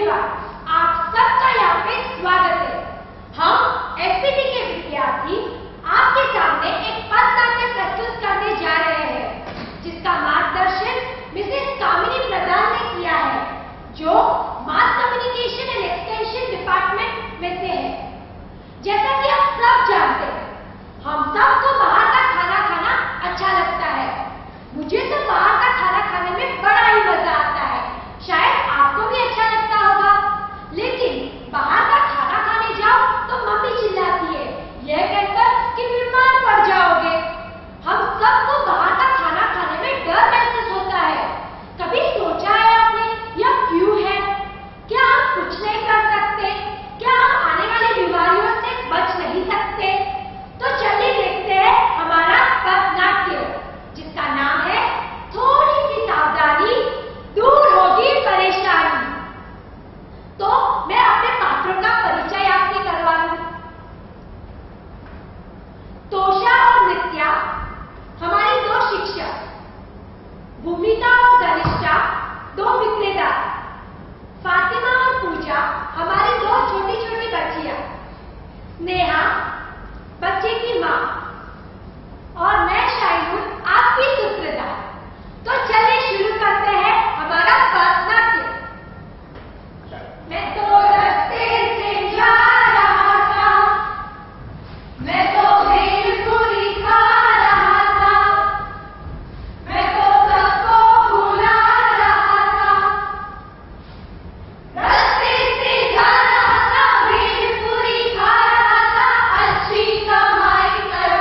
पहली बार आप सबका यहाँ पे स्वागत है। हम एसपीटी के विद्यार्थी आपके सामने एक पथनाट्य प्रस्तुत करने जा रहे हैं, जिसका मार्गदर्शन मिसेस कामिनी प्रधान ने किया है, जो mass communication and extension department में से है। जैसा कि आप सब जानते हैं, हम सबको बाहर का खाना खाना अच्छा लगता है। मुझे तो बाहर का खाना खाने में बड़ा ही मजा आता है, शायद आपको भी अच्छा लगता होगा। लेकिन बाहर का खाना खाने जाओ तो मम्मी चिल्लाती है, यह कहकर कि बीमार पड़ जाओगे। हम सबको बाहर का खाना खाने में डर महसूस होता है। कभी सोचा है आपने यह क्यों है? क्या हम कुछ नहीं कर सकते? क्या हम आने वाली बीमारियों से बच नहीं सकते? तो चलिए देखते हैं हमारा पथनाट्य, जिसका नाम है थोड़ी सी सावधानी, दूर होगी परेशानी। तो मैं अपने पात्रों का परिचय आपसे करवा दूं। तोषा और नित्या हमारी दो शिक्षक, भूमिका और गरिष्ठा दो विक्रेता, फातिमा और पूजा हमारी दो छोटी छोटी बच्चियां, नेहा बच्चे की माँ और मैं शाइनुर आपकी सूत्रधार। तो चलिए शुरू करते हैं हमारा पथनाट्य। मैं तो रास्ते से जा रहा था, मैं तो भेलपुरी खा रहा था, मैं तो सबको भुला रहा था। रास्ते से जा रहा था, भेलपुरी खा रहा था, अच्छी कमाई कर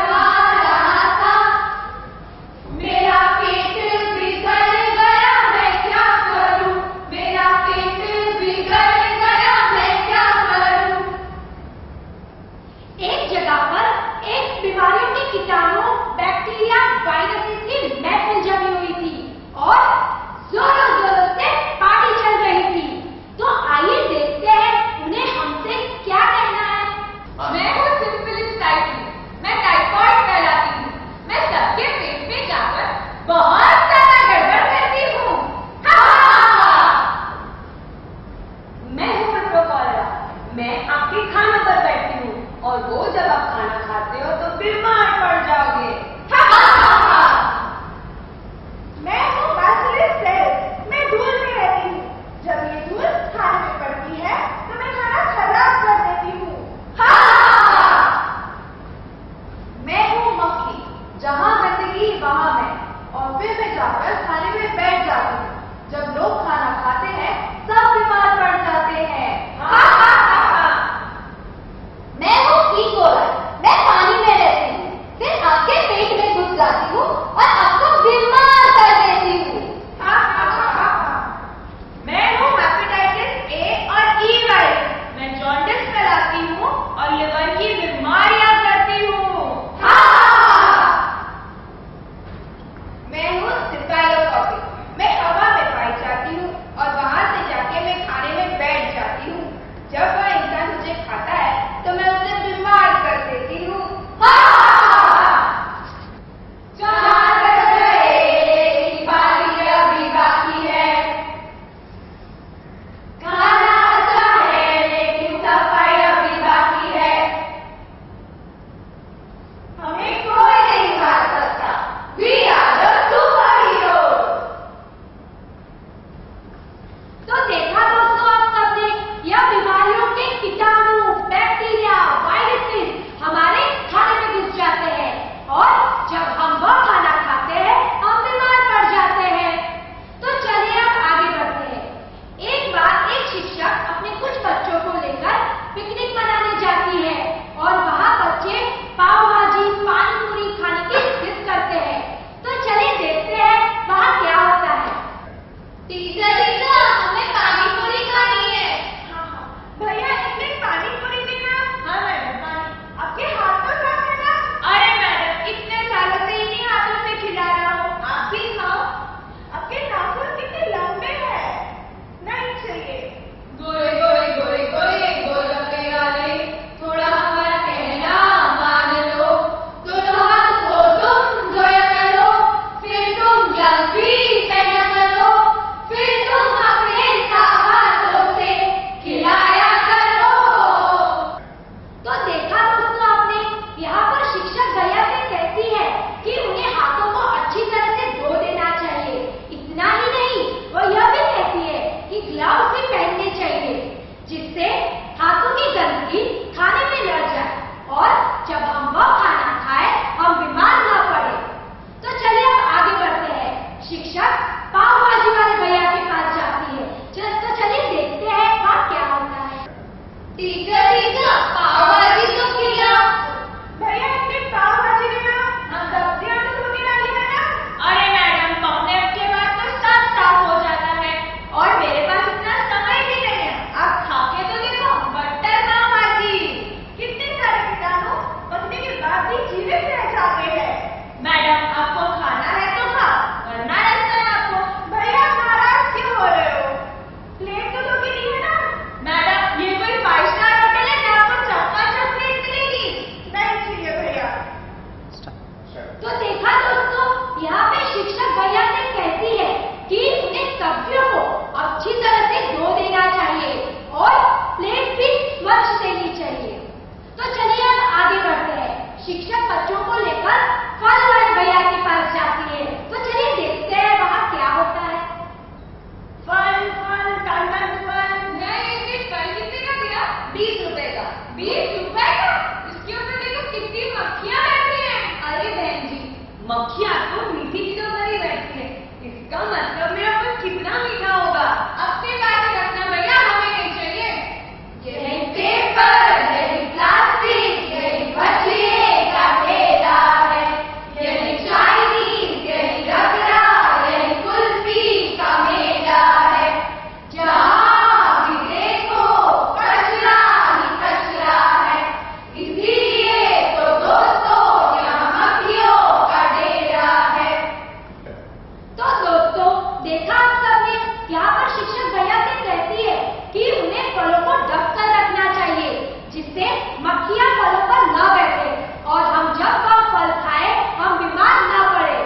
मक्खियां फलों पर न बैठे और हम जब वह फल खाए हम बीमार न पड़े।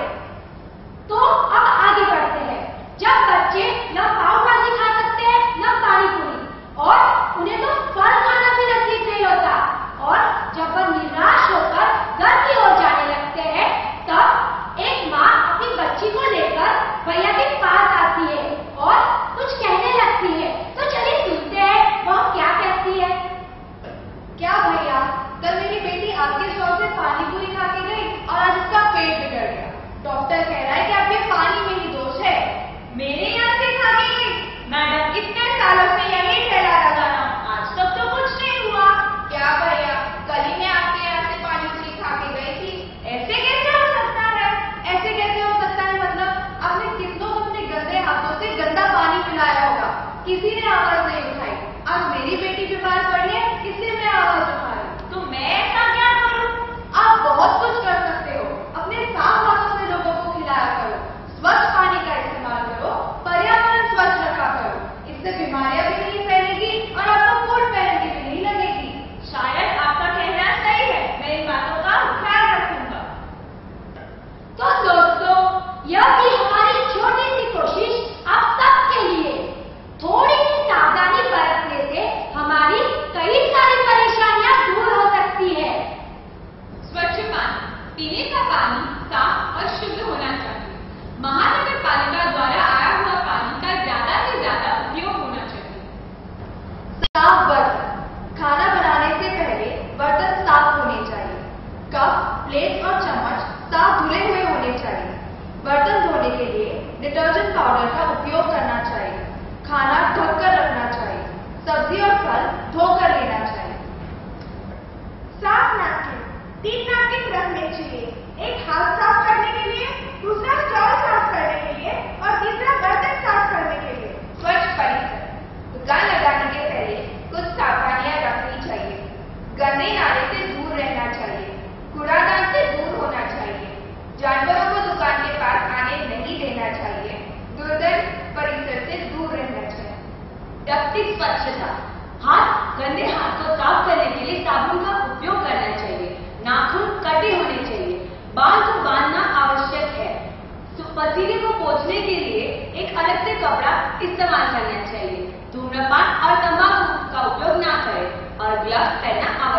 तो अब आगे बढ़ते हैं। जब बच्चे न पाव भाजी खा सकते हैं न पानी पूरी, और उन्हें तो फल खाना भी नसीब नहीं होता, और जब वह निराश होकर घर की ओर जाने लगते हैं, तब एक माँ अपनी बच्ची को लेकर भैया के पास आती है और कुछ कहने लगती है। तो चलिए सुनते हैं वह क्या कहती है। क्या भैया, कल मेरी बेटी आपके शौक से पानी पूरी खा के गई और आज उसका पेट बिगड़ गया। डॉक्टर कह रहा है कि आपके पानी में ही दोष है। मेरे यहाँ से खा के गई। मैडम, इतने सालों से यही ठेला लगाना, आज तक तो कुछ नहीं हुआ। क्या भैया, कल ही मैं आपके यहाँ से पानी पूरी खा के गई थी। ऐसे कैसे हो सकता है? ऐसे कैसे हो सकता है मतलब आपने कितनों को अपने गंदे हाथों से गंदा पानी पिलाया होगा, किसी ने आवाज नहीं उठाई। आज मेरी बेटी बीमार पड़ी है, इसलिए मैं आवाज उठा रही हूँ। तो मैं ऐसा क्या करूँ? आप बहुत कुछ कर सकते हो। अपने साफ हाथों से लोगों को खिलाया करो, स्वच्छ पानी का इस्तेमाल करो, पर्यावरण स्वच्छ रखा करो। इससे बीमारियां भी नहीं फैलेगी और आपको फूड पैनिक भी नहीं लगेगी। शायद आपका कहना सही है, मैं इन बातों का ख्याल रखूंगा। तो दोस्तों, यह थी हमारी छोटी सी कोशिश आप सबके लिए। थोड़ी सी सावधानी बरतने से हमारी कई सारी परेशानियां दूर हो सकती है। स्वच्छ पानी, पीने का पानी साफ और शुद्ध होना चाहिए। महानगर पालिका द्वारा आया हुआ पानी का ज्यादा से ज्यादा उपयोग होना चाहिए। साफ बर्तन, खाना बनाने से पहले बर्तन साफ होने चाहिए। कप, प्लेट और चम्मच साफ धुले हुए होने चाहिए। बर्तन धोने के लिए डिटर्जेंट पाउडर का उपयोग करना चाहिए। खाना ढककर रखना चाहिए। सब्जी और फल धोकर लेना चाहिए। साफ नैपकिन, 3 नैपकिन रखने चाहिए। एक हाथ साफ करने के लिए, दूसरा स्टॉल साफ करने के लिए और तीसरा बर्तन साफ करने के लिए। स्वच्छ परिसर, दुकान लगाने के पहले कुछ सावधानियां रखनी चाहिए। गंदे नाले से दूर रहना चाहिए। कूड़ादान से दूर होना चाहिए। जानवरों को दुकान के पास आने नहीं देना चाहिए। दुर्गंध परिसर से दूर रहना चाहिए। व्यक्तिगत स्वच्छता, हाथ गंदे हाथ को साफ करने के लिए साबुन का उपयोग करना चाहिए। नाखून कटे होने चाहिए। बाल को बांधना आवश्यक है। पसीने को पोंछने के लिए एक अलग से कपड़ा इस्तेमाल करना चाहिए। धूम्रपान और तंबाकू का उपयोग ना करें और ग्लव्स पहनना आवश्यक है।